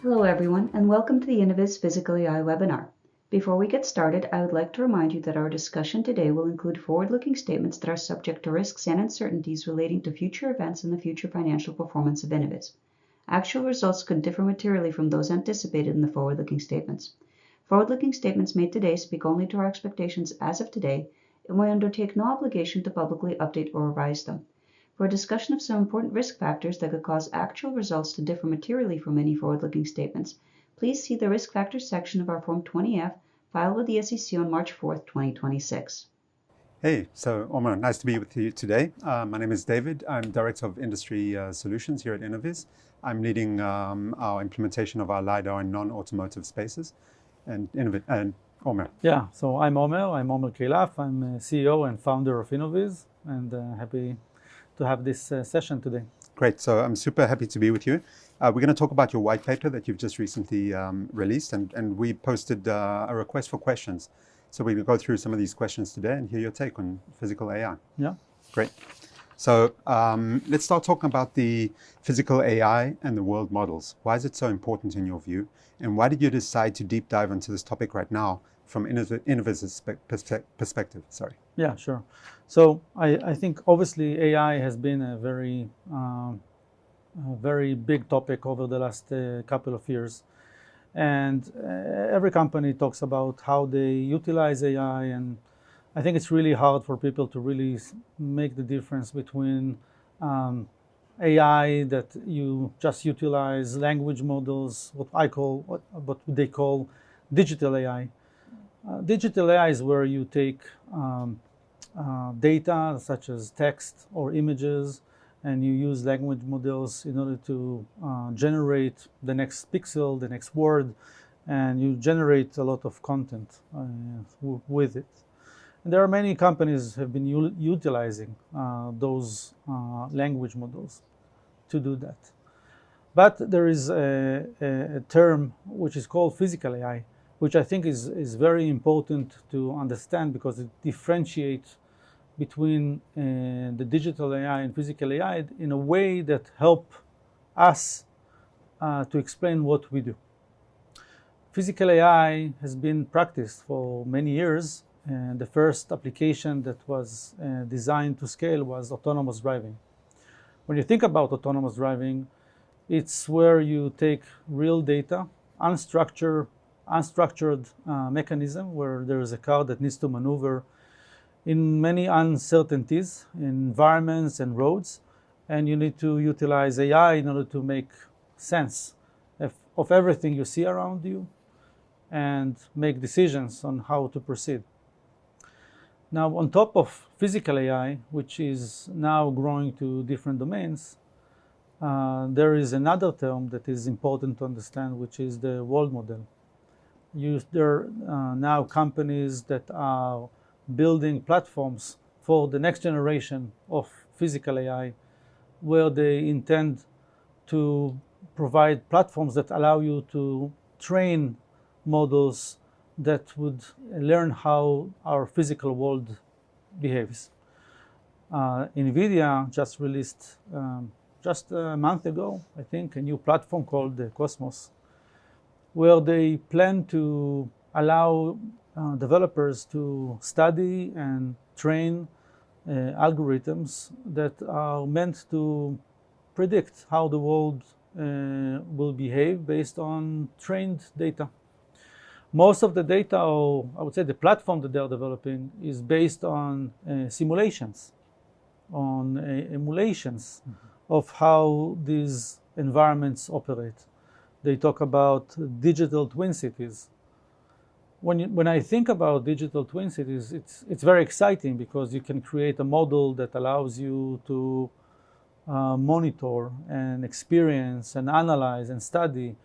Hello everyone, and welcome to the Innoviz Physical AI webinar. Before we get started, I would like to remind you that our discussion today will include forward-looking statements that are subject to risks and uncertainties relating to future events and the future financial performance of Innoviz. Actual results could differ materially from those anticipated in the forward-looking statements. Forward-looking statements made today speak only to our expectations as of today, and we undertake no obligation to publicly update or revise them. For a discussion of some important risk factors that could cause actual results to differ materially from any forward-looking statements, please see the Risk Factors section of our Form 20-F filed with the SEC on March 4th, 2026. Hey, so Omer, nice to be with you today. My name is David. I'm Director of Industry Solutions here at Innoviz. I'm leading our implementation of our LiDAR in non-automotive spaces. And Omer. Yeah, so I'm Omer Keilaf. I'm CEO and founder of Innoviz, and happy to have this session today. Great, so I'm super happy to be with you. We're going to talk about your white paper that you've just recently released, and we posted a request for questions. So we're going to go through some of these questions today and hear your take on physical AI. Yeah. Great. So let's start talking about the physical AI and the world models. Why is it so important in your view? And why did you decide to deep dive into this topic right now from Innoviz's perspective? Sorry. Yeah, sure. So I think obviously AI has been a very big topic over the last couple of years. And every company talks about how they utilize AI, and I think it's really hard for people to really make the difference between AI that you just utilize language models, what they call digital AI. Digital AI is where you take data such as text or images, and you use language models in order to generate the next pixel, the next word, and you generate a lot of content with it. And there are many companies have been utilizing those language models to do that. But there is a term which is called physical AI, which I think is very important to understand because it differentiates between the digital AI and physical AI in a way that help us to explain what we do. Physical AI has been practiced for many years, and the first application that was designed to scale was autonomous driving. When you think about autonomous driving, it's where you take real data, unstructured mechanism where there is a car that needs to maneuver in many uncertainties, in environments and roads, and you need to utilize AI in order to make sense of everything you see around you and make decisions on how to proceed. Now, on top of physical AI, which is now growing to different domains, there is another term that is important to understand, which is the world model. There are now companies that are building platforms for the next generation of physical AI, where they intend to provide platforms that allow you to train models that would learn how our physical world behaves. NVIDIA just released, just a month ago, I think, a new platform called the Cosmos, where they plan to allow developers to study and train algorithms that are meant to predict how the world will behave based on trained data. Most of the data, or I would say the platform that they are developing, is based on simulations, on emulations of how these environments operate. They talk about digital twin cities. When I think about digital twin cities, it's very exciting because you can create a model that allows you to monitor and experience and analyze and study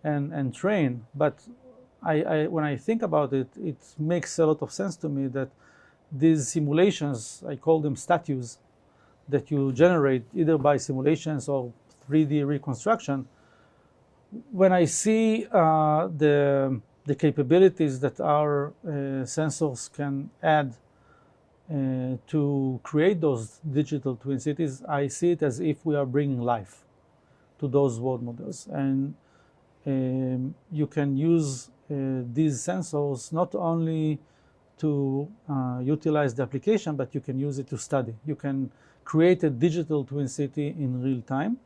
and train. But when I think about it, it makes a lot of sense to me that these simulations, I call them statues, that you generate either by simulations or 3D reconstruction. When I see the capabilities that our sensors can add to create those digital twin cities, I see it as if we are bringing life to those world models. And you can use these sensors not only to utilize the application, but you can use it to study. You can create a digital twin city in real time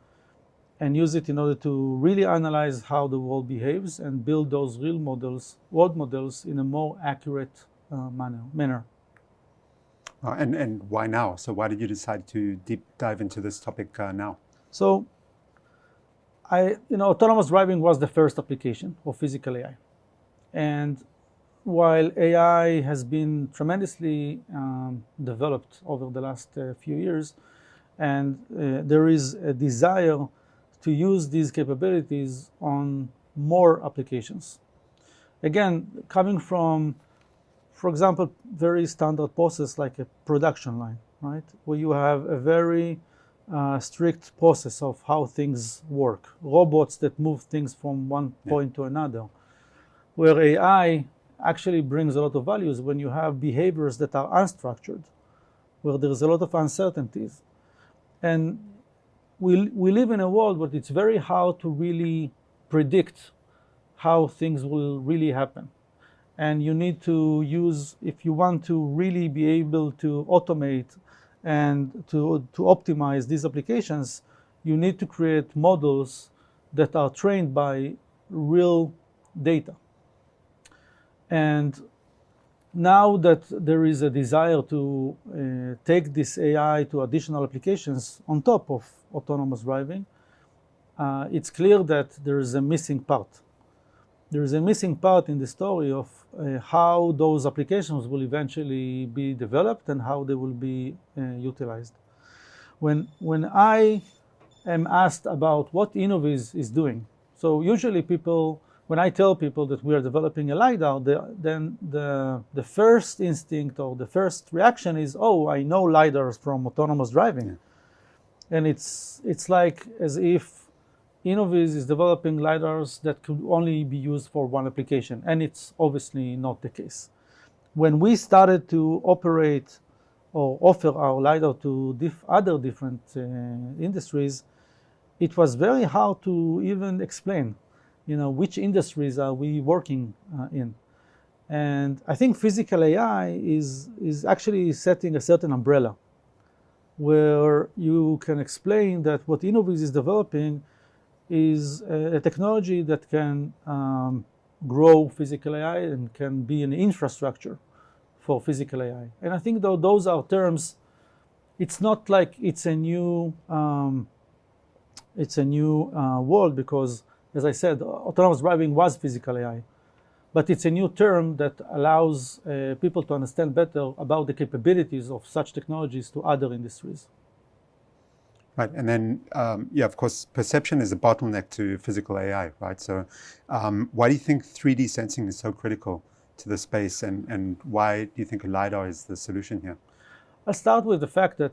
and use it in order to really analyze how the world behaves and build those real models, world models, in a more accurate manner. And why now? So why did you decide to deep dive into this topic now? So, autonomous driving was the first application of physical AI. And while AI has been tremendously developed over the last few years, and there is a desire to use these capabilities on more applications. Again, coming from, for example, very standard process like a production line, right? Where you have a very strict process of how things work, robots that move things from one point to another. Where AI actually brings a lot of values when you have behaviors that are unstructured, where there's a lot of uncertainties. And we live in a world where it's very hard to really predict how things will really happen. And you need to use, if you want to really be able to automate and to optimize these applications, you need to create models that are trained by real data. And now that there is a desire to take this AI to additional applications on top of autonomous driving, it's clear that there is a missing part. There is a missing part in the story of how those applications will eventually be developed and how they will be utilized. When I am asked about what Innoviz is doing, so usually people, when I tell people that we are developing a LiDAR, then the first instinct or the first reaction is, oh, I know LiDARs from autonomous driving. Yeah. And it's like as if Innoviz is developing LiDARs that could only be used for one application, and it's obviously not the case. When we started to operate or offer our LiDAR to other different industries, it was very hard to even explain, which industries are we working in. And I think physical AI is actually setting a certain umbrella where you can explain that what Innoviz is developing is a technology that can grow physical AI and can be an infrastructure for physical AI. And I think though those are terms, it's not like it's a new world, because, as I said, autonomous driving was physical AI. But it's a new term that allows people to understand better about the capabilities of such technologies to other industries. Right, and then, of course, perception is a bottleneck to physical AI, right? So why do you think 3D sensing is so critical to the space, and why do you think a LiDAR is the solution here? I'll start with the fact that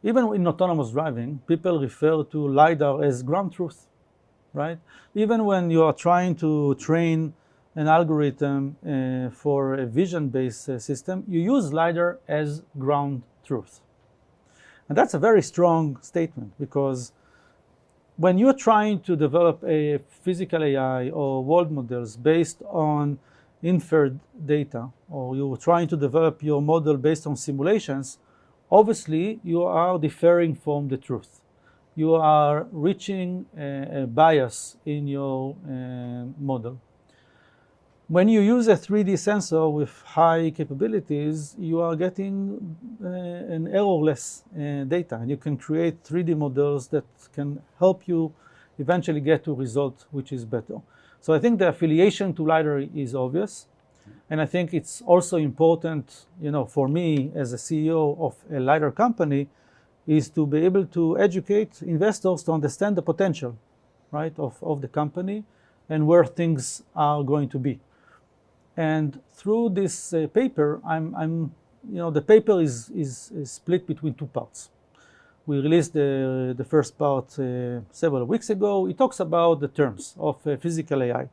even in autonomous driving, people refer to LiDAR as ground truth, right? Even when you are trying to train an algorithm for a vision-based system, you use LiDAR as ground truth. And that's a very strong statement, because when you're trying to develop a physical AI or world models based on inferred data, or you're trying to develop your model based on simulations, obviously you are differing from the truth. You are reaching a bias in your model. When you use a 3D sensor with high capabilities, you are getting an errorless data, and you can create 3D models that can help you eventually get to a result which is better. So I think the affiliation to LiDAR is obvious, and I think it's also important, for me as a CEO of a LiDAR company, is to be able to educate investors to understand the potential, right, of the company and where things are going to be. And through this paper, the paper is split between two parts. We released the first part several weeks ago. It talks about the terms of physical AI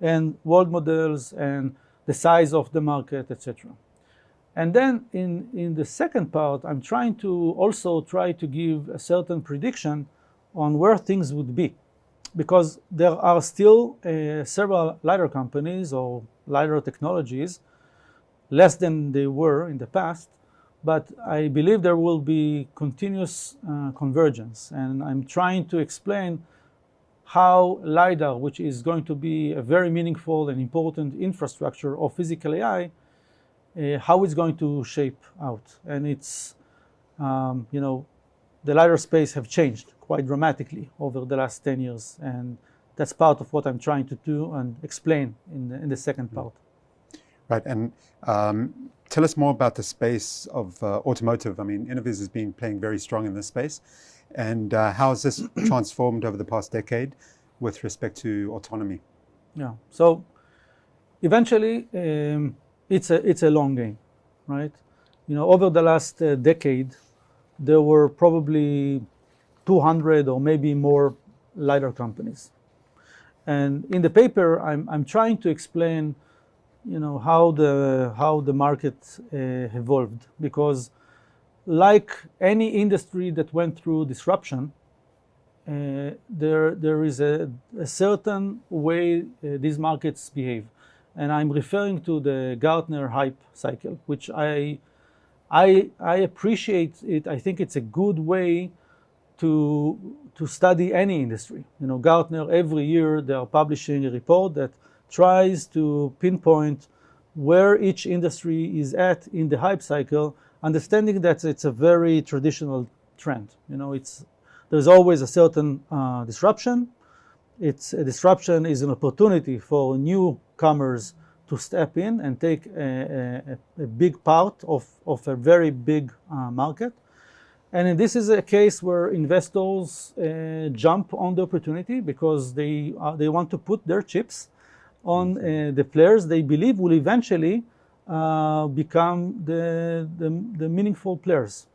and world models and the size of the market, etc. And then in the second part, I'm trying to give a certain prediction on where things would be because there are still several LiDAR companies or LiDAR technologies, less than they were in the past, but I believe there will be continuous convergence. And I'm trying to explain how LiDAR, which is going to be a very meaningful and important infrastructure of physical AI, how it's going to shape out. And it's, the LiDAR space have changed quite dramatically over the last 10 years. And that's part of what I'm trying to do and explain in the second part. Right, and tell us more about the space of automotive. I mean, Innoviz has been playing very strong in this space. And how has this transformed over the past decade with respect to autonomy? Yeah, so eventually it's a long game, right? Over the last decade, there were probably 200 or maybe more LiDAR companies. And in the paper, I'm trying to explain, how the market evolved, because like any industry that went through disruption, there is a certain way these markets behave. And I'm referring to the Gartner hype cycle, which I appreciate it. I think it's a good way to study any industry. Gartner, every year they are publishing a report that tries to pinpoint where each industry is at in the hype cycle, understanding that it's a very traditional trend. There's always a certain disruption. Disruption is an opportunity for newcomers to step in and take a big part of a very big market. And this is a case where investors jump on the opportunity because they want to put their chips on the players they believe will eventually become the meaningful players.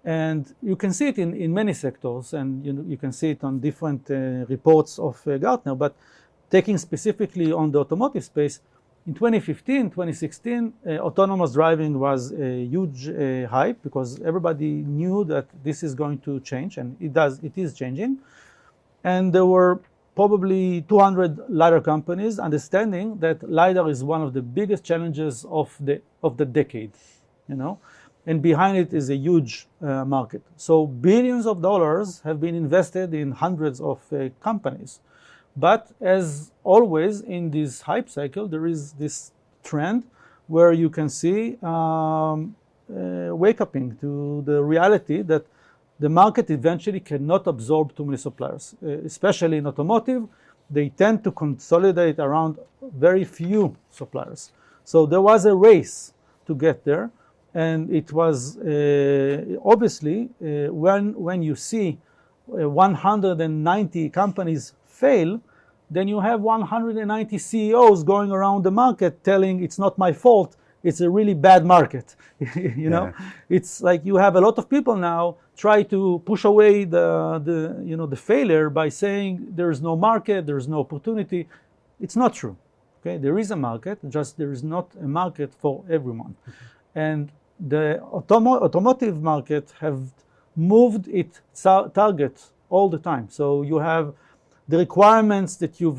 And you can see it in many sectors, and you can see it on different reports of Gartner. But taking specifically on the automotive space, in 2015, 2016, autonomous driving was a huge hype because everybody knew that this is going to change, and it is changing. And there were probably 200 LiDAR companies understanding that LiDAR is one of the biggest challenges of the decade, and behind it is a huge market. So billions of dollars have been invested in hundreds of companies. But as always in this hype cycle, there is this trend where you can see wake-upping to the reality that the market eventually cannot absorb too many suppliers. Especially in automotive, they tend to consolidate around very few suppliers. So there was a race to get there. And it was obviously when you see 190 companies fail, then you have 190 CEOs going around the market telling it's not my fault, it's a really bad market. It's like you have a lot of people now try to push away the failure by saying there is no market, there is no opportunity. It's not true. Okay, there is a market, just there is not a market for everyone. And the automotive market have moved its target all the time. So you have the requirements that you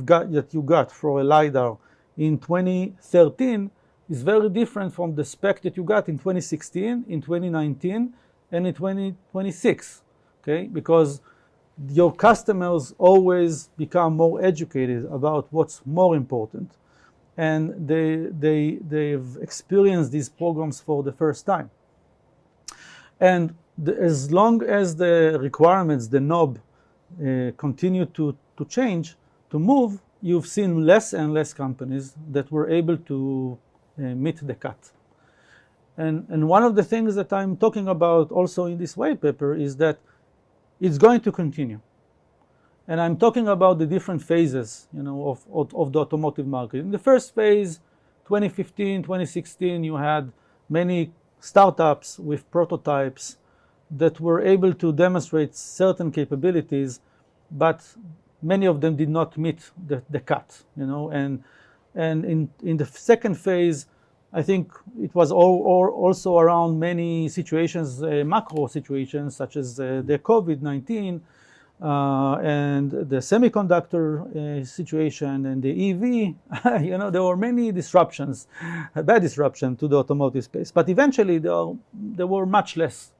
got for a LiDAR in 2013 is very different from the spec that you got in 2016, in 2019, and in 2026. Okay, because your customers always become more educated about what's more important. And they've experienced these programs for the first time. And as long as the requirements, the knob, continue to change, to move, you've seen less and less companies that were able to meet the cut. And one of the things that I'm talking about also in this white paper is that it's going to continue. And I'm talking about the different phases, of the automotive market. In the first phase, 2015, 2016, you had many startups with prototypes that were able to demonstrate certain capabilities, but many of them did not meet the cut, And in the second phase, I think it was also around many situations, macro situations, such as the COVID-19, and the semiconductor situation and the EV, there were many disruptions, bad disruption to the automotive space. But eventually, there were much less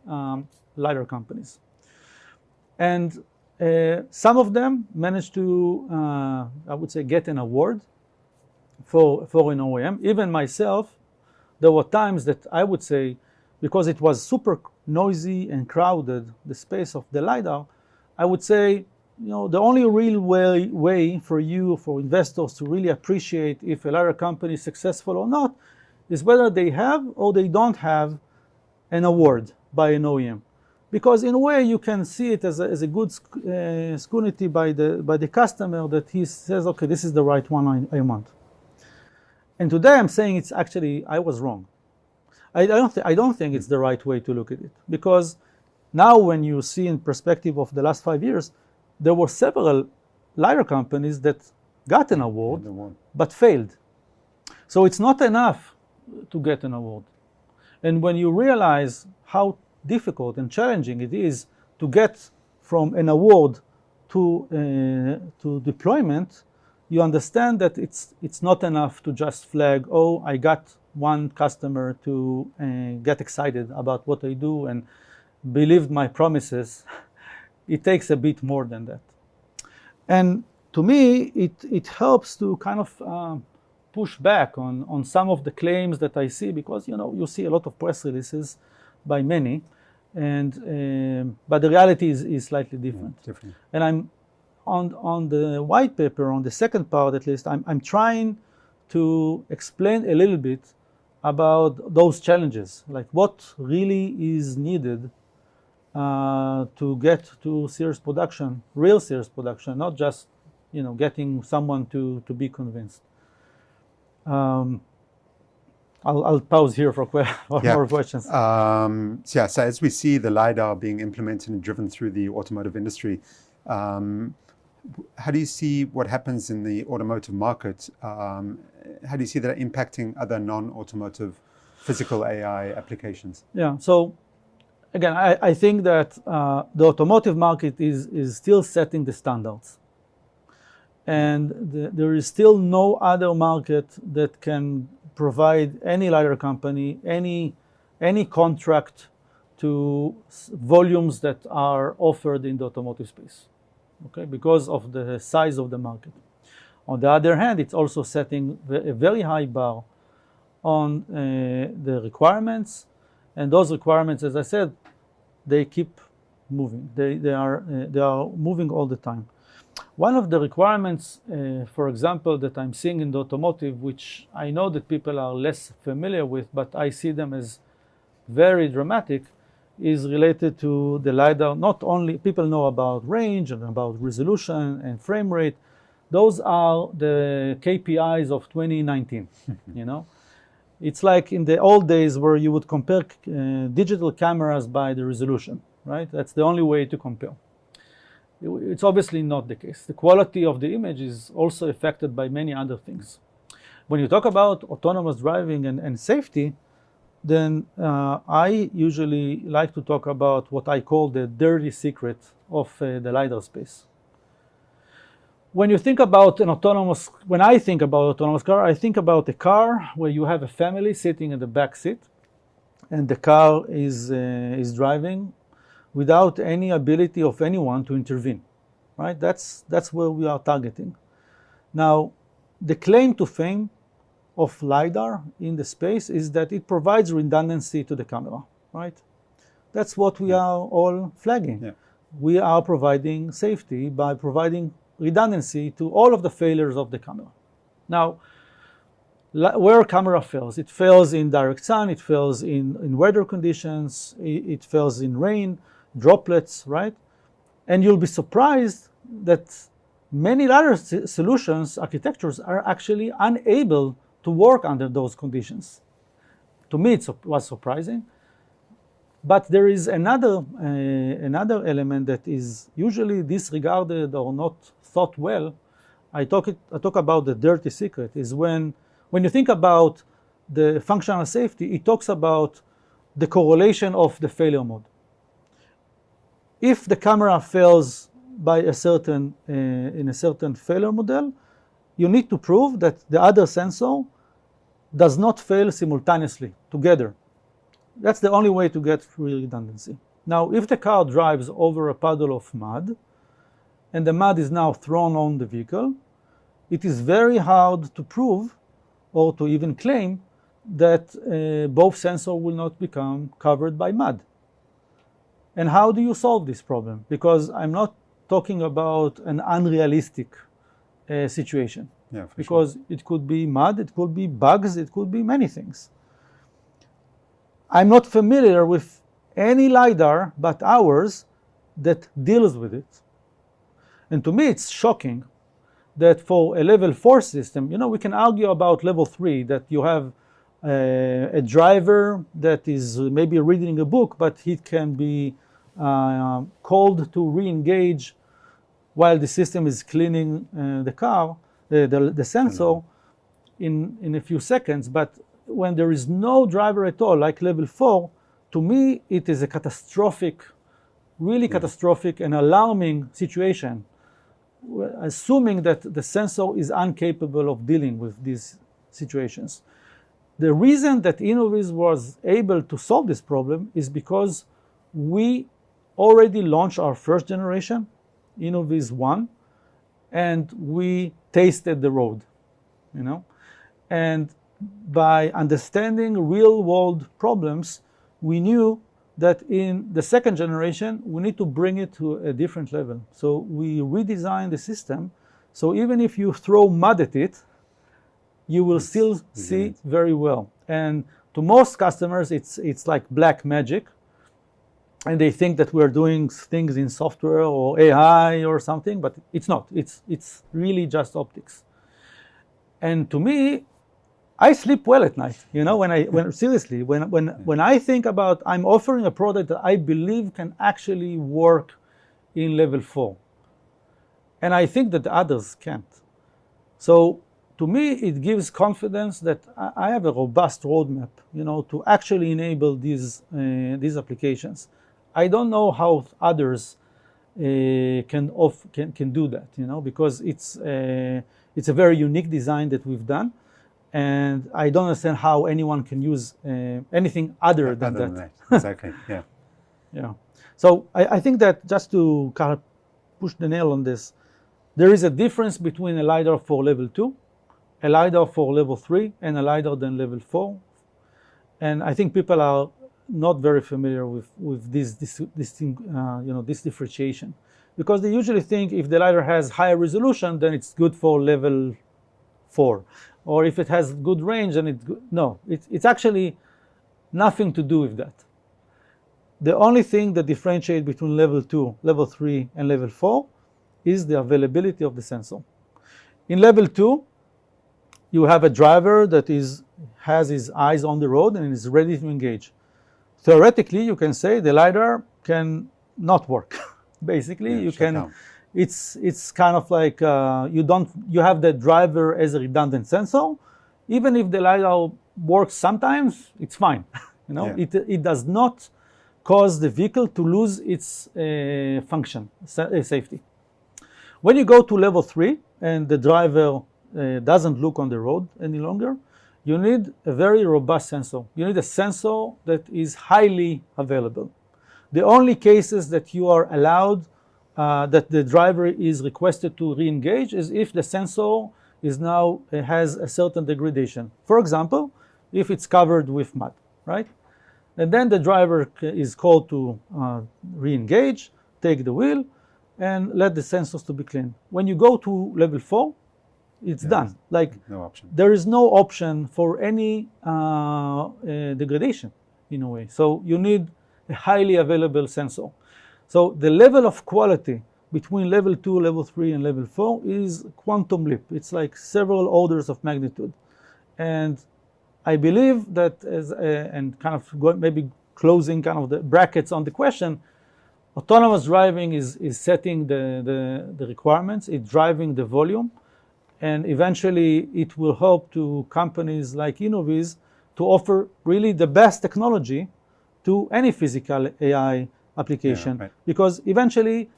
LiDAR companies. And some of them managed to, I would say, get an award for an OEM. Even myself, there were times that I would say, because it was super noisy and crowded, the space of the LiDAR, I would say, the only real way for investors to really appreciate if a LiDAR company is successful or not is whether they have or they don't have an award by an OEM. Because in a way, you can see it as a good scrutiny by the customer that he says, okay, this is the right one I want. And today I'm saying it's actually, I was wrong. I don't think it's the right way to look at it. Because now when you see in perspective of the last 5 years, there were several LiDAR companies that got an award, but failed. So it's not enough to get an award. And when you realize how difficult and challenging it is to get from an award to deployment, you understand that it's not enough to just flag, oh, I got one customer to get excited about what I do and believed my promises. It takes a bit more than that. And to me, it helps to kind of push back on some of the claims that I see, because you see a lot of press releases by many, and but the reality is slightly different. Yeah, different. And I'm on the white paper, on the second part at least, I'm trying to explain a little bit about those challenges, like what really is needed to get to serious production, real serious production, not just getting someone to be convinced. I'll pause here for more questions. So as we see the LiDAR being implemented and driven through the automotive industry, how do you see what happens in the automotive market? How do you see that impacting other non-automotive physical AI applications? Yeah, so again, I think that the automotive market is still setting the standards. And there is still no other market that can provide any LiDAR company, any contract to volumes that are offered in the automotive space, okay, because of the size of the market. On the other hand, it's also setting a very high bar on the requirements, and those requirements, as I said, they keep moving. They are moving all the time. One of the requirements, for example, that I'm seeing in the automotive, which I know that people are less familiar with, but I see them as very dramatic, is related to the LiDAR. Not only people know about range and about resolution and frame rate. Those are the KPIs of 2019, It's like in the old days where you would compare digital cameras by the resolution, right? That's the only way to compare. It's obviously not the case. The quality of the image is also affected by many other things. When you talk about autonomous driving and safety, then I usually like to talk about what I call the dirty secret of the LiDAR space. When I think about autonomous car, I think about a car where you have a family sitting in the back seat, and the car is driving without any ability of anyone to intervene, right? That's where we are targeting. Now, the claim to fame of LiDAR in the space is that it provides redundancy to the camera, right? That's what we are all flagging. Yeah. We are providing safety by providing redundancy to all of the failures of the camera. Now, where camera fails, it fails in direct sun, it fails in weather conditions, it fails in rain, droplets, right? And you'll be surprised that many LiDAR solutions, architectures, are actually unable to work under those conditions. To me, it was surprising. But there is another element that is usually disregarded or not thought well. I talk about the dirty secret, is when you think about the functional safety, it talks about the correlation of the failure mode. If the camera fails by a certain in a certain failure model, you need to prove that the other sensor does not fail simultaneously together. That's the only way to get free redundancy. Now, if the car drives over a puddle of mud, and the mud is now thrown on the vehicle, it is very hard to prove or to even claim that both sensors will not become covered by mud. And how do you solve this problem? Because I'm not talking about an unrealistic situation. Yeah, because it could be mud, it could be bugs, it could be many things. I'm not familiar with any LiDAR but ours that deals with it. And to me, it's shocking that for a level 4 system, we can argue about level 3, that you have a driver that is maybe reading a book, but he can be called to re-engage while the system is cleaning the car, the sensor, in a few seconds. But when there is no driver at all, like level 4, to me, it is a catastrophic, really catastrophic and alarming situation, assuming that the sensor is incapable of dealing with these situations. The reason that Innoviz was able to solve this problem is because we already launched our first generation, Innoviz 1, and we tasted the road, And by understanding real-world problems, we knew that in the second generation, we need to bring it to a different level. So we redesigned the system. So even if you throw mud at it, you will still see very well. And to most customers, it's like black magic. And they think that we're doing things in software or AI or something, but it's not. It's really just optics. And to me, I sleep well at night, when I think about I'm offering a product that I believe can actually work in level 4. And I think that the others can't. So to me, it gives confidence that I have a robust roadmap, to actually enable these applications. I don't know how others can do that, because it's a very unique design that we've done. And I don't understand how anyone can use anything other than that. Exactly, yeah. Yeah. So I think that just to kind of push the nail on this, there is a difference between a LiDAR for level 2, a LiDAR for level 3, and a LiDAR than level 4. And I think people are not very familiar with this differentiation. Because they usually think if the LiDAR has higher resolution, then it's good for level 4. Or if it has good range, then it's good. No, it's actually nothing to do with that. The only thing that differentiates between level 2, level 3, and level 4 is the availability of the sensor. In level 2, you have a driver that has his eyes on the road and is ready to engage. Theoretically, you can say the LiDAR can not work. Basically, you can. It's kind of like you have the driver as a redundant sensor. Even if the LiDAR works sometimes, it's fine. It does not cause the vehicle to lose its function, safety. When you go to level 3 and the driver doesn't look on the road any longer, you need a very robust sensor. You need a sensor that is highly available. The only cases that you are allowed that the driver is requested to re-engage is if the sensor has a certain degradation. For example, if it's covered with mud, right? And then the driver is called to re-engage, take the wheel, and let the sensors to be clean. When you go to level 4, it's done. Like no option. There is no option for any degradation in a way. So you need a highly available sensor. So the level of quality between level 2, level 3, and level 4 is quantum leap. It's like several orders of magnitude. And I believe that, and kind of maybe closing kind of the brackets on the question, autonomous driving is setting the requirements, it's driving the volume, and eventually it will help to companies like Innoviz to offer really the best technology to any physical AI application. Yeah, right. Because eventually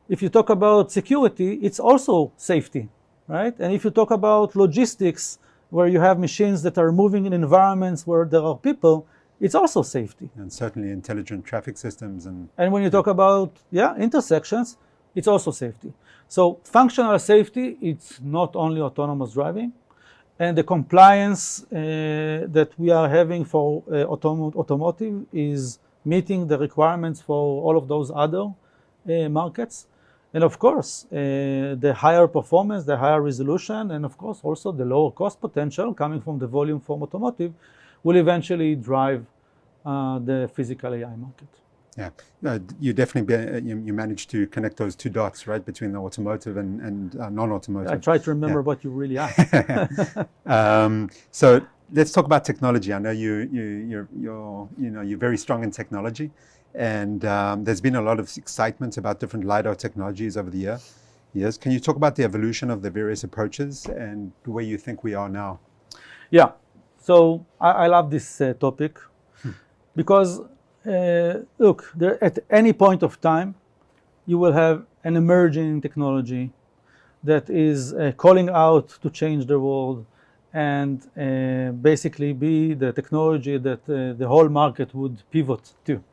If you talk about security, it's also safety, right? And if you talk about logistics, where you have machines that are moving in environments where there are people, it's also safety. And certainly intelligent traffic systems. And when you talk about, intersections, it's also safety. So functional safety, it's not only autonomous driving. And the compliance that we are having for automotive is meeting the requirements for all of those other markets. And of course, the higher performance, the higher resolution, and of course also the lower cost potential coming from the volume from automotive will eventually drive the physical AI market. Yeah, you definitely you managed to connect those two dots, right, between the automotive and non-automotive. I try to remember what you really asked. So let's talk about technology. I know you're very strong in technology, and there's been a lot of excitement about different LiDAR technologies over the years. Can you talk about the evolution of the various approaches and where you think we are now? Yeah, so I love this topic because look, at any point of time, you will have an emerging technology that is calling out to change the world and basically be the technology that the whole market would pivot to.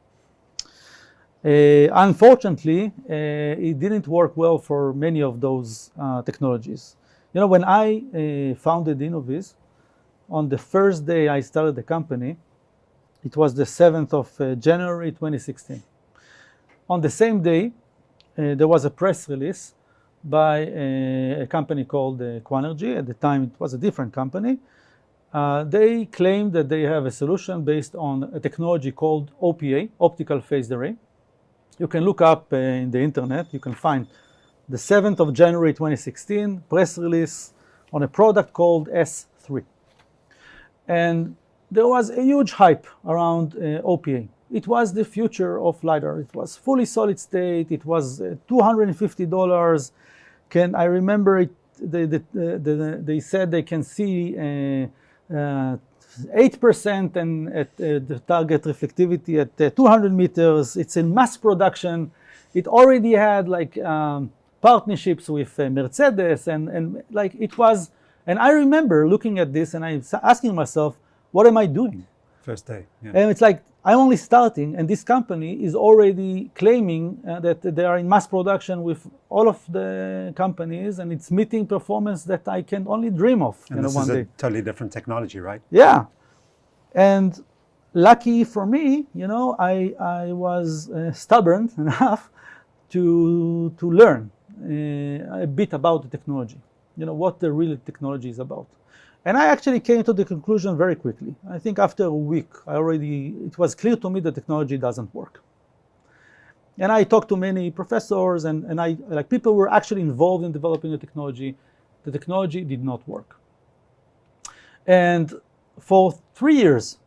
Unfortunately, it didn't work well for many of those technologies. When I founded Innoviz, on the first day I started the company, it was the 7th of January 2016. On the same day, there was a press release by a company called Quanergy. At the time, it was a different company. They claimed that they have a solution based on a technology called OPA, optical phased array. You can look up in the internet. You can find the 7th of January 2016 press release on a product called S3. And there was a huge hype around OPA. It was the future of LiDAR. It was fully solid state. It was $250. I remember it, they said they can see 8% and at the target reflectivity at 200 meters. It's in mass production. It already had partnerships with Mercedes and like it was. And I remember looking at this and I asking myself, what am I doing? First day. Yeah. And it's like, I'm only starting, and this company is already claiming that they are in mass production with all of the companies, and it's meeting performance that I can only dream of. And this is a totally different technology, right? Yeah. And lucky for me, I was stubborn enough to learn a bit about the technology, what the real technology is about. And I actually came to the conclusion very quickly. I think after a week, it was clear to me that technology doesn't work. And I talked to many professors and people were actually involved in developing the technology. The technology did not work. And for 3 years,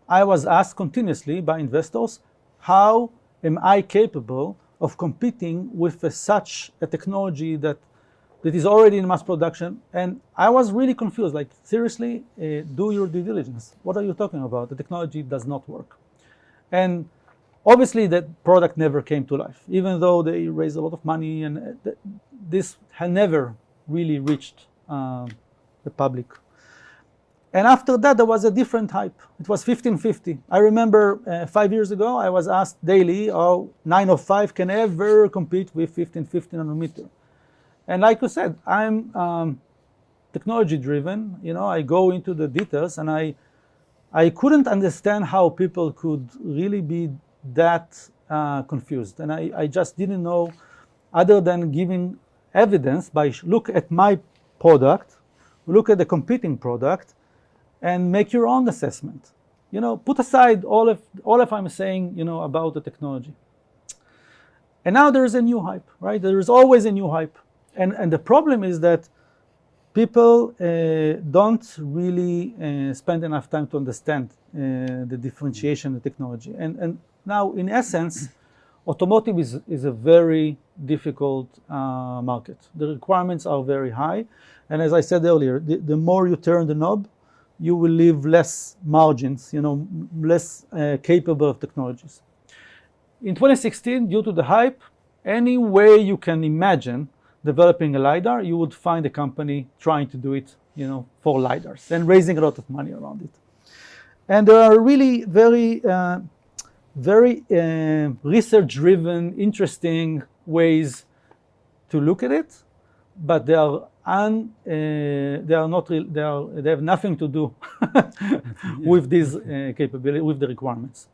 I was asked continuously by investors, how am I capable of competing with such a technology that is already in mass production? And I was really confused, seriously, do your due diligence. What are you talking about? The technology does not work. And obviously that product never came to life, even though they raised a lot of money, and this had never really reached the public. And after that, there was a different hype. It was 1550. I remember 5 years ago, I was asked daily, 905 can ever compete with 1550 nanometer. And like you said, I'm technology driven. I go into the details, and I couldn't understand how people could really be that confused. And I just didn't know, other than giving evidence by look at my product, look at the competing product, and make your own assessment. Put aside all of I'm saying, about the technology. And now there is a new hype, right? There is always a new hype. And the problem is that people don't really spend enough time to understand the differentiation of technology. And now, in essence, automotive is a very difficult market. The requirements are very high. And as I said earlier, the more you turn the knob, you will leave less margins, less capable of technologies. In 2016, due to the hype, any way you can imagine developing a LiDAR, you would find a company trying to do it, for LiDARs and raising a lot of money around it. And there are really very research-driven, interesting ways to look at it, but they have nothing to do with these capability, with the requirements.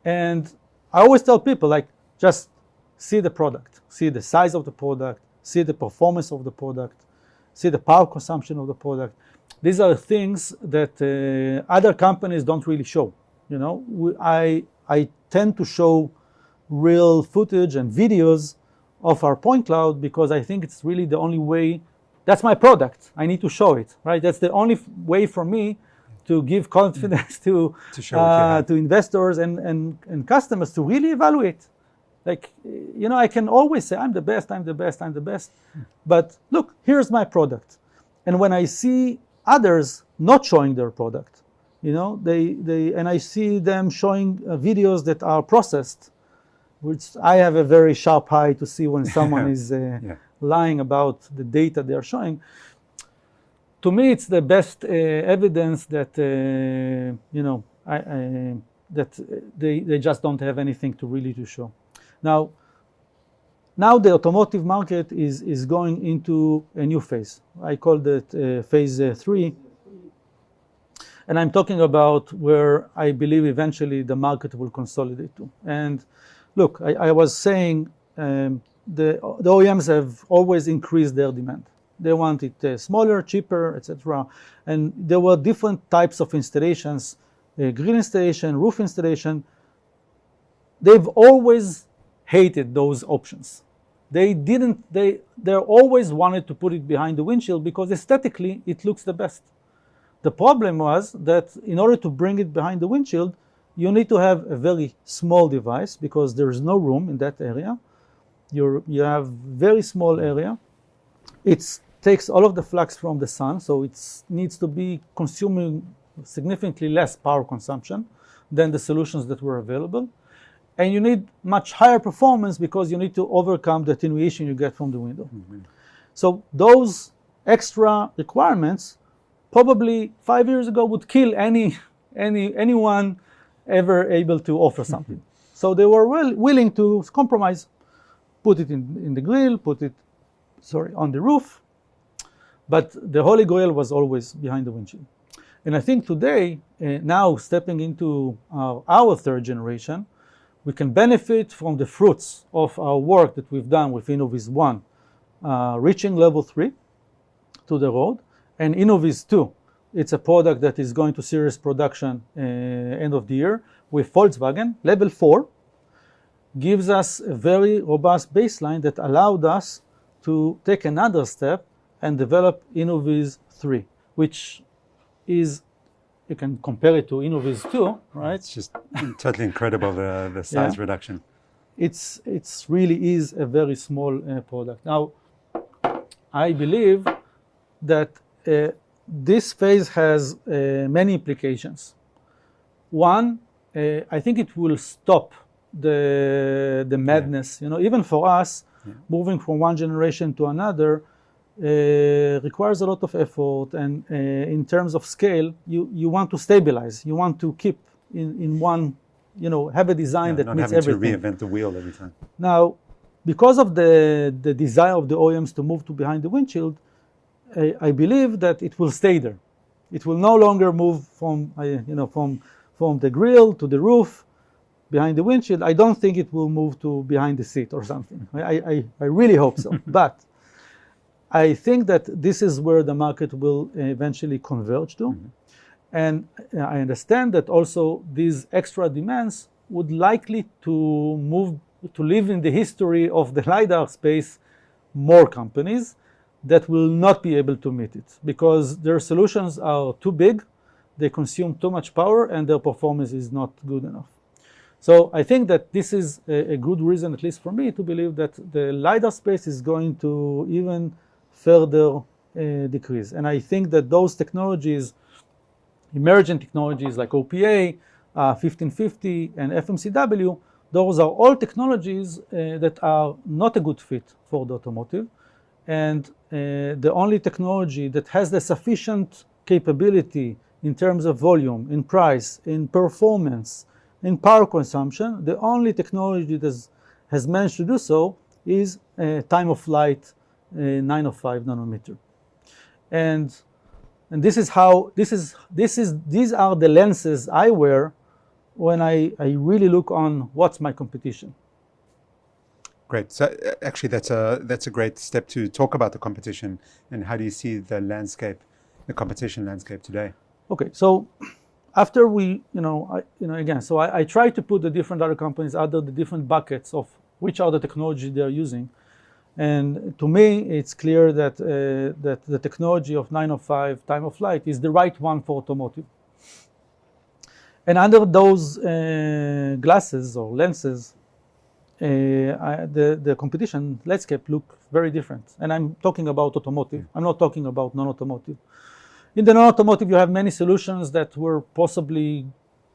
And I always tell people, just see the product, see the size of the product, see the performance of the product, see the power consumption of the product. These are things that other companies don't really show. I tend to show real footage and videos of our point cloud because I think it's really the only way. That's my product. I need to show it, right? That's the only way for me to give confidence to investors and customers to really evaluate. I can always say, I'm the best, I'm the best, I'm the best. But look, here's my product. And when I see others not showing their product, and I see them showing videos that are processed, which I have a very sharp eye to see when someone is lying about the data they are showing. To me, it's the best evidence that that they just don't have anything to show. Now the automotive market is going into a new phase. I call that phase 3. And I'm talking about where I believe eventually the market will consolidate to. And look, I was saying the OEMs have always increased their demand. They want it smaller, cheaper, etc. And there were different types of installations, grill installation, roof installation. They've always hated those options. They always wanted to put it behind the windshield because aesthetically it looks the best. The problem was that in order to bring it behind the windshield, you need to have a very small device because there is no room in that area. You have very small area. It takes all of the flux from the sun, so it needs to be consuming significantly less power consumption than the solutions that were available. And you need much higher performance because you need to overcome the attenuation you get from the window. Mm-hmm. So those extra requirements probably 5 years ago would kill anyone ever able to offer something. So they were willing to compromise, put it in the grill, on the roof, but the holy grail was always behind the windshield. And I think today, now stepping into our third generation, we can benefit from the fruits of our work that we've done with Innoviz 1, reaching level 3 to the road, and Innoviz 2. It's a product that is going to series production end of the year with Volkswagen. Level 4 gives us a very robust baseline that allowed us to take another step and develop Innoviz 3, which is, you can compare it to Innoviz 2, right? It's just totally incredible, the size reduction. It's really is a very small product. Now, I believe that this phase has many implications. One, I think it will stop the madness. Even for us, moving from one generation to another requires a lot of effort, and in terms of scale, you want to stabilize. You want to keep in one, have a design that meets everything. Not having to reinvent the wheel every time. Now, because of the desire of the OEMs to move to behind the windshield, I believe that it will stay there. It will no longer move from the grill to the roof, behind the windshield. I don't think it will move to behind the seat or something. I really hope so. But I think that this is where the market will eventually converge to. Mm-hmm. And I understand that also these extra demands would likely to live in the history of the LiDAR space more companies that will not be able to meet it because their solutions are too big, they consume too much power, and their performance is not good enough. So I think that this is a good reason, at least for me, to believe that the LiDAR space is going to even further decrease. And I think that those technologies, emergent technologies like OPA, 1550, and FMCW, those are all technologies that are not a good fit for the automotive. And the only technology that has the sufficient capability in terms of volume, in price, in performance, in power consumption, the only technology that has managed to do so is time of flight 905 nanometer. And this is how these are the lenses I wear when I really look on what's my competition. Great. So actually, that's a great step to talk about the competition and how do you see the landscape, the competition landscape today? Okay, so after we, again, so I try to put the different other companies under the different buckets of which are the technology they are using, and to me, it's clear that that the technology of 905 time of flight is the right one for automotive. And under those glasses or lenses, the competition landscape look very different. And I'm talking about automotive. I'm not talking about non-automotive. In the non-automotive, you have many solutions that were possibly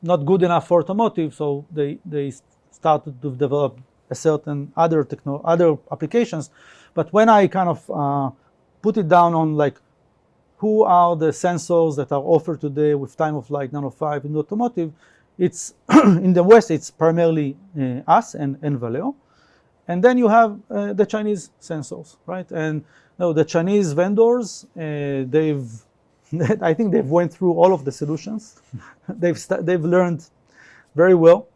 not good enough for automotive, so they started to develop a certain other applications. But when I kind of put it down on like who are the sensors that are offered today with time of flight 905 in the automotive, it's in the West, it's primarily us and Valeo. And then you have the Chinese sensors, right? And the Chinese vendors, I think they've went through all of the solutions. They've learned very well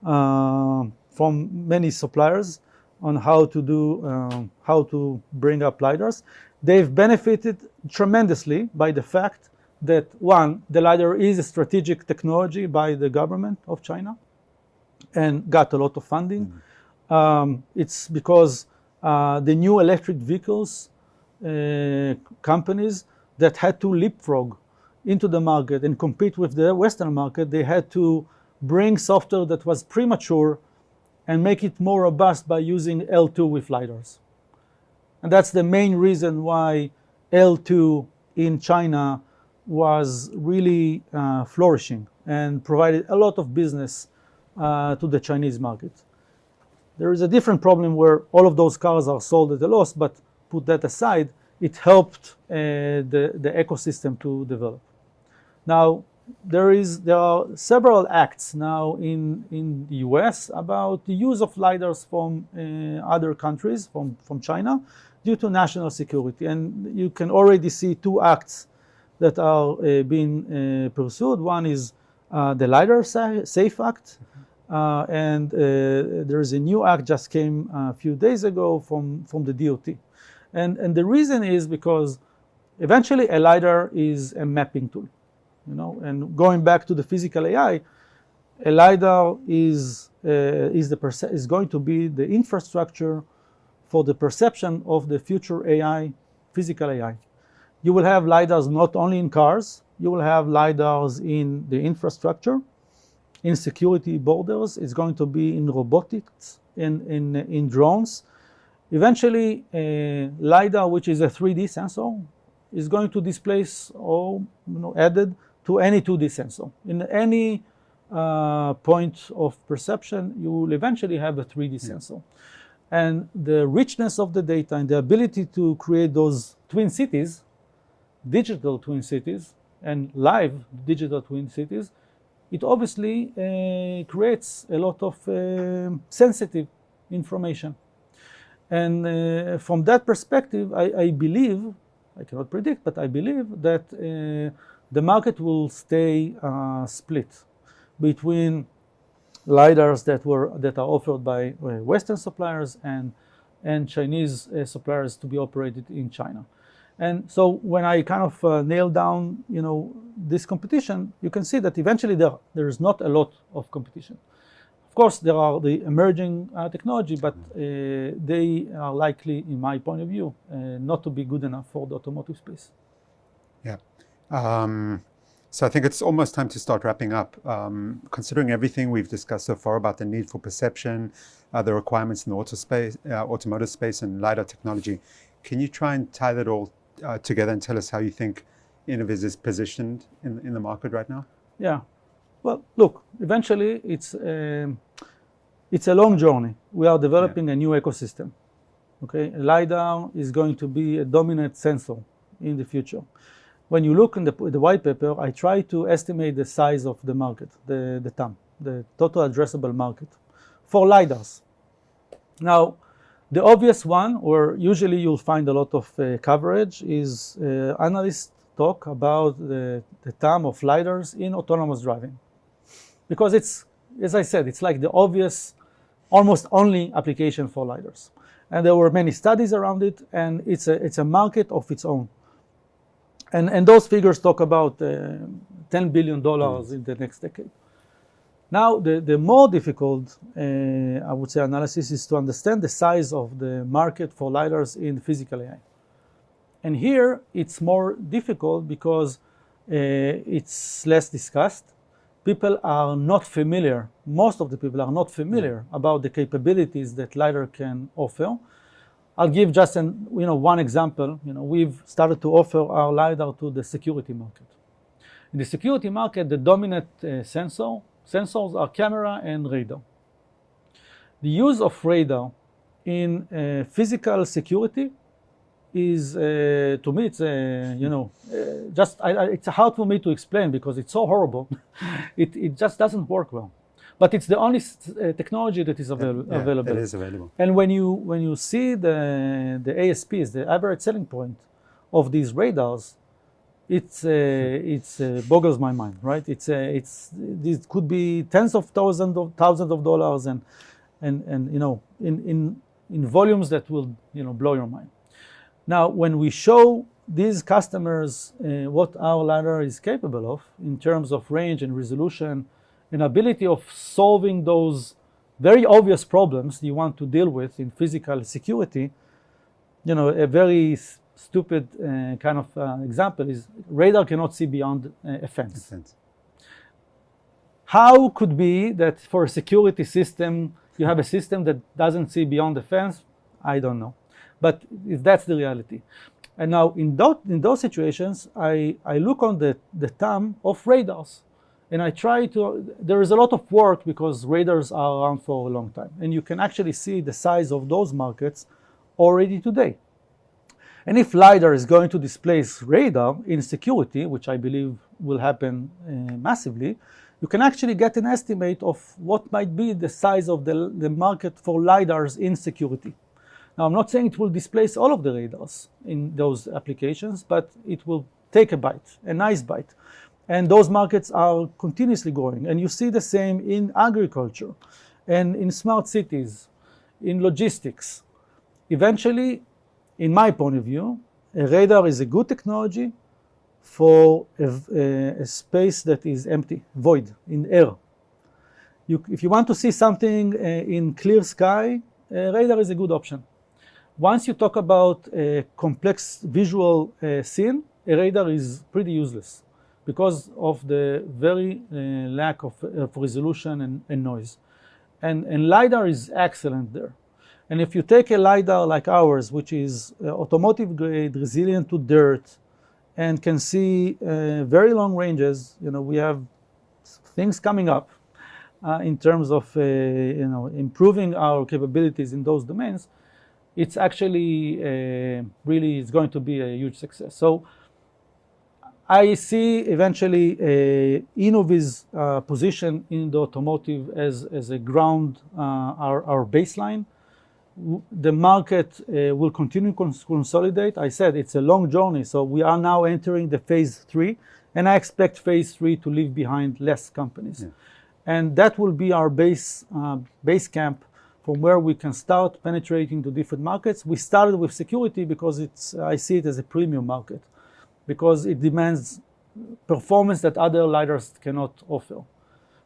from many suppliers on how to bring up LiDARs. They've benefited tremendously by the fact that, one, the LiDAR is a strategic technology by the government of China and got a lot of funding. It's because the new electric vehicles companies that had to leapfrog into the market and compete with the Western market, they had to bring software that was premature and make it more robust by using L2 with LiDARs. And that's the main reason why L2 in China was really flourishing and provided a lot of business to the Chinese market. There is a different problem where all of those cars are sold at a loss, but put that aside, it helped the ecosystem to develop. Now, there are several acts now in the US about the use of LiDARs from other countries, from China, due to national security. And you can already see two acts that are being pursued. One is the LiDAR Safe Act, and there is a new act just came a few days ago from the DOT. And the reason is because eventually a LiDAR is a mapping tool, and going back to the physical AI, a LiDAR is going to be the infrastructure for the perception of the future AI, physical AI. You will have LiDARs not only in cars, you will have LiDARs in the infrastructure, in security borders, it's going to be in robotics, in drones. Eventually, a LiDAR, which is a 3D sensor, is going to displace or added to any 2D sensor. In any point of perception, you will eventually have a 3D sensor. And the richness of the data and the ability to create those twin cities, digital twin cities, and live digital twin cities, it obviously creates a lot of sensitive information. And from that perspective, I believe, I cannot predict, but I believe that the market will stay split between LiDARs that are offered by Western suppliers and Chinese suppliers to be operated in China. And so when I kind of nail down, this competition, you can see that eventually there is not a lot of competition. Of course, there are the emerging technology, but they are likely, in my point of view, not to be good enough for the automotive space. Yeah. So I think it's almost time to start wrapping up. Considering everything we've discussed so far about the need for perception, the requirements in the automotive space and LiDAR technology, can you try and tie that all together and tell us how you think Innoviz is positioned in the market right now? Yeah. Well, look, eventually it's it's a long journey. We are developing a new ecosystem. Okay, LiDAR is going to be a dominant sensor in the future. When you look in the white paper, I try to estimate the size of the market, the TAM, the total addressable market, for LiDARs. Now, the obvious one, where usually you'll find a lot of coverage, is analysts talk about the TAM of LiDARs in autonomous driving. Because it's, as I said, it's like the obvious, almost only application for LiDARs. And there were many studies around it, and it's a market of its own. And those figures talk about $10 billion in the next decade. Now, the more difficult, I would say, analysis is to understand the size of the market for LiDARs in physical AI. And here, it's more difficult because it's less discussed. People are not familiar, most of the people are not familiar about the capabilities that LiDAR can offer. I'll give just one example. We've started to offer our LiDAR to the security market. In the security market, the dominant sensors are camera and radar. The use of radar in physical security is, to me, it's it's hard for me to explain because it's so horrible. It just doesn't work well. But it's the only technology that is available. It is available. And when you see the ASPs, the average selling point of these radars, it's boggles my mind, right? This could be tens of thousands of dollars, and in volumes that will blow your mind. Now, when we show these customers what our LiDAR is capable of in terms of range and resolution, an ability of solving those very obvious problems you want to deal with in physical security, a very stupid kind of example is radar cannot see beyond a fence. How could be that for a security system, you have a system that doesn't see beyond the fence? I don't know. But that's the reality. And now in those situations, I look on the TAM of radars. And I try there is a lot of work because radars are around for a long time. And you can actually see the size of those markets already today. And if LiDAR is going to displace radar in security, which I believe will happen massively, you can actually get an estimate of what might be the size of the market for LiDARs in security. Now, I'm not saying it will displace all of the radars in those applications, but it will take a bite, a nice bite. And those markets are continuously growing. And you see the same in agriculture and in smart cities, in logistics. Eventually, in my point of view, a radar is a good technology for a space that is empty, void, in air. If you want to see something in clear sky, radar is a good option. Once you talk about a complex visual scene, a radar is pretty useless because of the very lack of resolution and noise. And LiDAR is excellent there. And if you take a LiDAR like ours, which is automotive grade, resilient to dirt, and can see very long ranges, we have things coming up in terms of improving our capabilities in those domains. It's actually really is going to be a huge success. So I see eventually Innoviz position in the automotive as a ground, our baseline. The market will continue to consolidate. I said it's a long journey, so we are now entering the phase 3, and I expect phase 3 to leave behind less companies. Yeah. And that will be our base camp from where we can start penetrating to different markets. We started with security because I see it as a premium market, because it demands performance that other LiDARs cannot offer.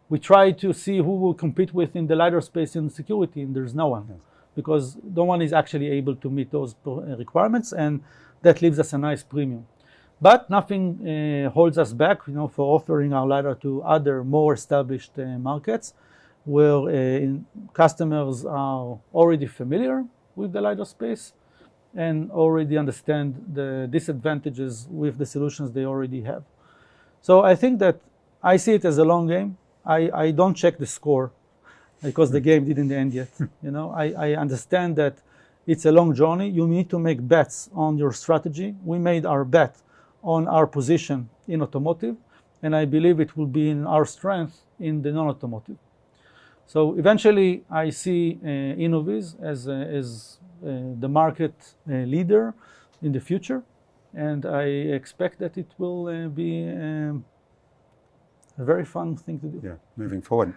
We try to see who will compete with in the LiDAR space in security, and there's no one. Yes. Because no one is actually able to meet those requirements, and that leaves us a nice premium. But nothing holds us back, for offering our LiDAR to other more established markets, where customers are already familiar with the LiDAR space and already understand the disadvantages with the solutions they already have. So I think that I see it as a long game. I don't check the score. because the game didn't end yet. I understand that it's a long journey. You need to make bets on your strategy. We made our bet on our position in automotive, and I believe it will be in our strength in the non-automotive. So eventually, I see Innoviz as the market leader in the future, and I expect that it will be a very fun thing to do. Yeah, moving forward.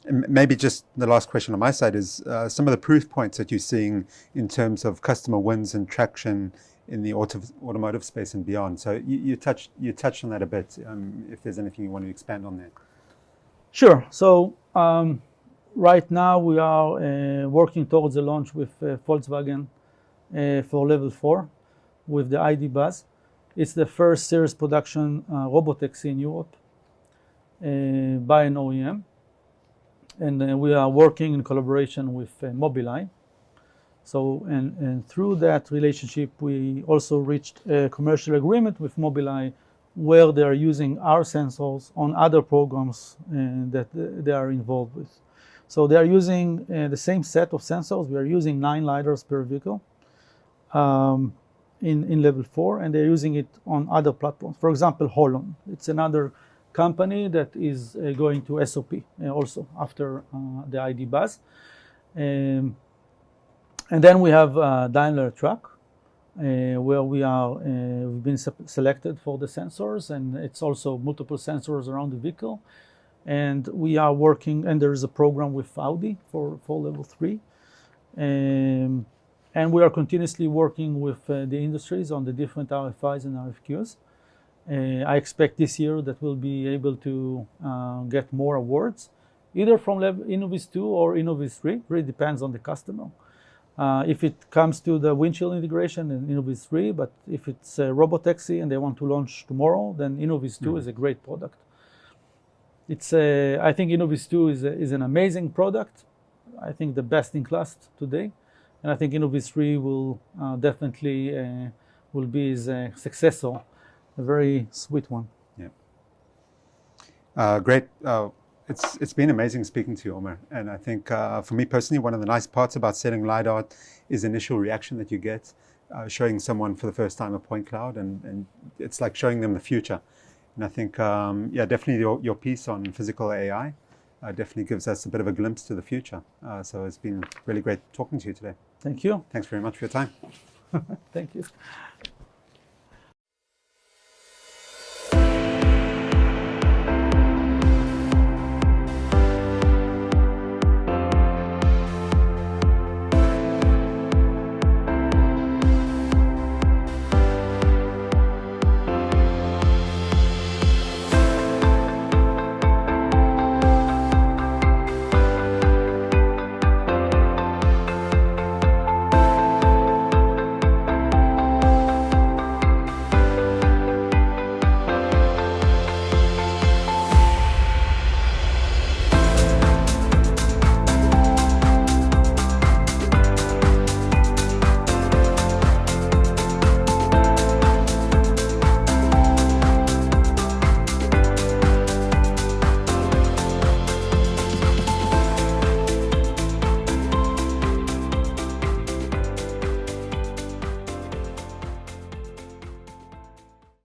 Maybe just the last question on my side is some of the proof points that you're seeing in terms of customer wins and traction in the automotive space and beyond. So you touched on that a bit. If there's anything you want to expand on there. Sure. So right now we are working towards the launch with Volkswagen for level 4 with the ID Buzz. It's the first series production robotaxi in Europe by an OEM. And we are working in collaboration with Mobileye. So, and through that relationship, we also reached a commercial agreement with Mobileye where they are using our sensors on other programs that they are involved with. So they are using the same set of sensors. We are using 9 LiDARs per vehicle in level 4, and they're using it on other platforms. For example, Holon. It's another company that is going to SOP also after the ID Buzz. And then we have Daimler Truck, where we've been selected for the sensors, and it's also multiple sensors around the vehicle. And we are working, and there is a program with Audi for level 3. And we are continuously working with the industries on the different RFIs and RFQs. I expect this year that we'll be able to get more awards, either from Innoviz 2 or Innoviz 3. Really depends on the customer. If it comes to the windshield integration, then Innoviz 3. But if it's a robotaxi and they want to launch tomorrow, then Innoviz 2 is a great product. I think Innoviz 2 is an amazing product. I think the best in class today. And I think Innoviz 3 will definitely will be his successor, a very sweet one. Yeah. Great. It's been amazing speaking to you, Omer. And I think for me personally, one of the nice parts about selling LiDAR is the initial reaction that you get, showing someone for the first time a point cloud, and it's like showing them the future. And I think, definitely your piece on physical AI definitely gives us a bit of a glimpse to the future. So it's been really great talking to you today. Thank you. Thanks very much for your time. Thank you.